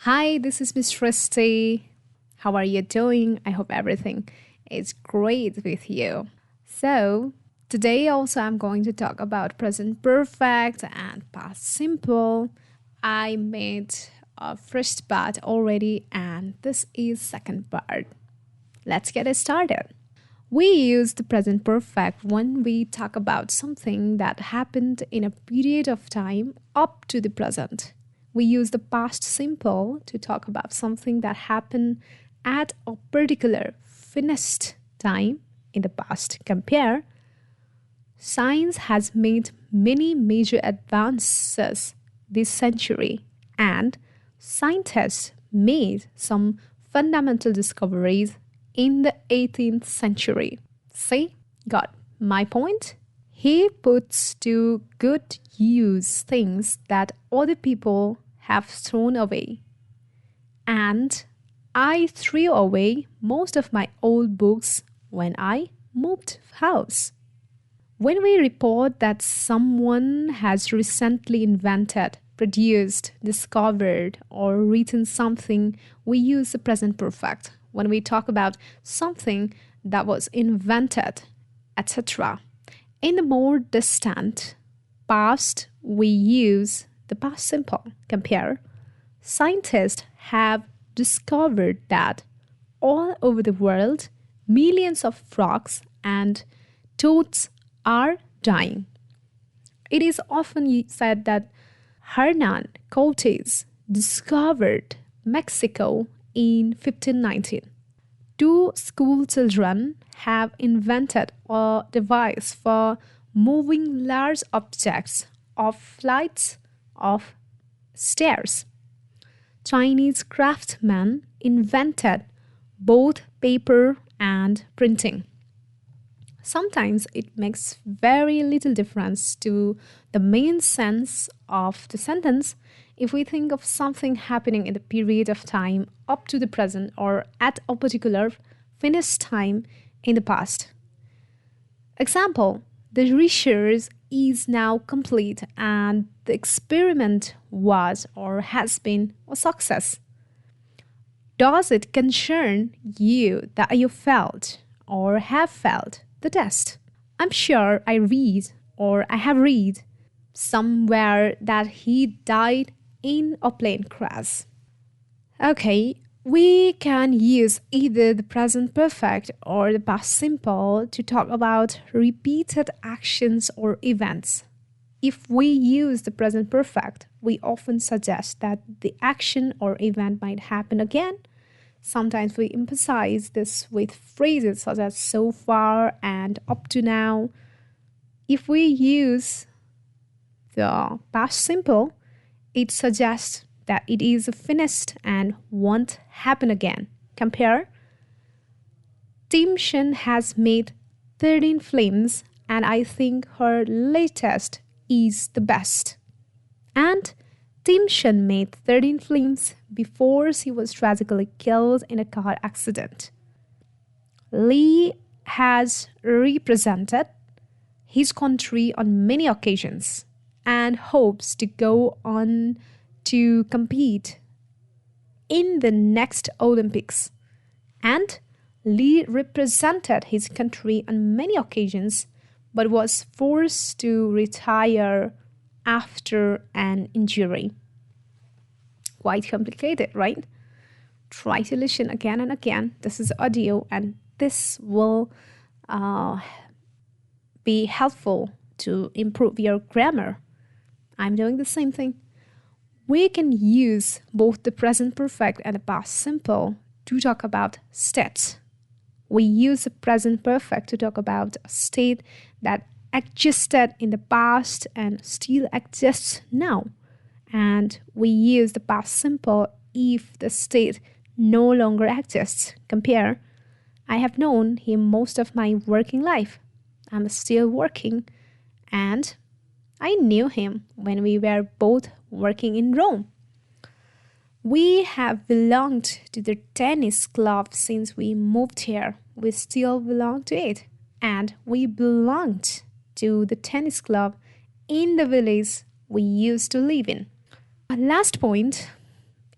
Hi, this is Miss Christy. How are you doing? I hope everything is great with you. So, today also I'm going to talk about present perfect and past simple. I made a first part already and this is second part. Let's get it started. We use the present perfect when we talk about something that happened in a period of time up to the present. We use the past simple to talk about something that happened at a particular finished time in the past. Compare, science has made many major advances this century, and scientists made some fundamental discoveries in the 18th century. See, got my point? He puts to good use things that other people have thrown away. And I threw away most of my old books when I moved house. When we report that someone has recently invented, produced, discovered, or written something, we use the present perfect. When we talk about something that was invented, etc. In the more distant past, we use the past simple. Compare, scientists have discovered that all over the world, millions of frogs and toads are dying. It is often said that Hernan Cortes discovered Mexico in 1519. Two school children have invented a device for moving large objects of flights of stairs. Chinese craftsmen invented both paper and printing. Sometimes it makes very little difference to the main sense of the sentence if we think of something happening in the period of time up to the present or at a particular finished time in the past. Example, the research is now complete and the experiment was or has been a success. Does it concern you that you felt or have felt the test? I'm sure I have read somewhere that he died in a plane crash. Okay, we can use either the present perfect or the past simple to talk about repeated actions or events. If we use the present perfect, we often suggest that the action or event might happen again. Sometimes we emphasize this with phrases such as so far and up to now. If we use the past simple, it suggests that it is finished and won't happen again. Compare, Tim Shen has made 13 films and I think her latest is the best. And Tim Shen made 13 films before he was tragically killed in a car accident. Lee has represented his country on many occasions and hopes to go on to compete in the next Olympics. And Lee represented his country on many occasions but was forced to retire after an injury. Quite complicated, right? Try to listen again and again. This is audio and this will be helpful to improve your grammar. I'm doing the same thing. We can use both the present perfect and the past simple to talk about states. We use the present perfect to talk about a state that existed in the past and still exists now. And we use the past simple if the state no longer exists. Compare, I have known him most of my working life. I'm still working and I knew him when we were both working in Rome. We have belonged to the tennis club since we moved here. We still belong to it. And we belonged to the tennis club in the village we used to live in. Last point,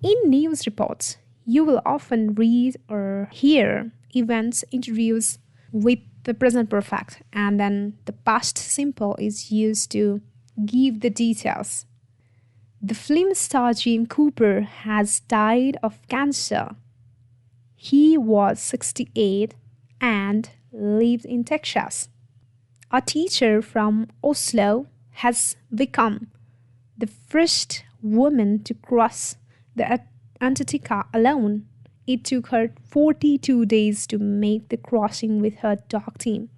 In news reports, you will often read or hear events introduced with the present perfect, and then the past simple is used to give the details. The film star Jim Cooper has died of cancer. He was 68 and lived in Texas. A teacher from Oslo has become the first woman to cross the Antarctica alone. It took her 42 days to make the crossing with her dog team.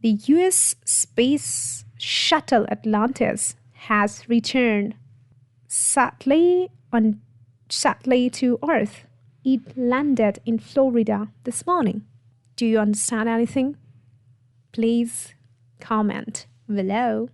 The US space shuttle Atlantis has returned sadly to Earth. It landed in Florida this morning. Do you understand anything? Please comment below.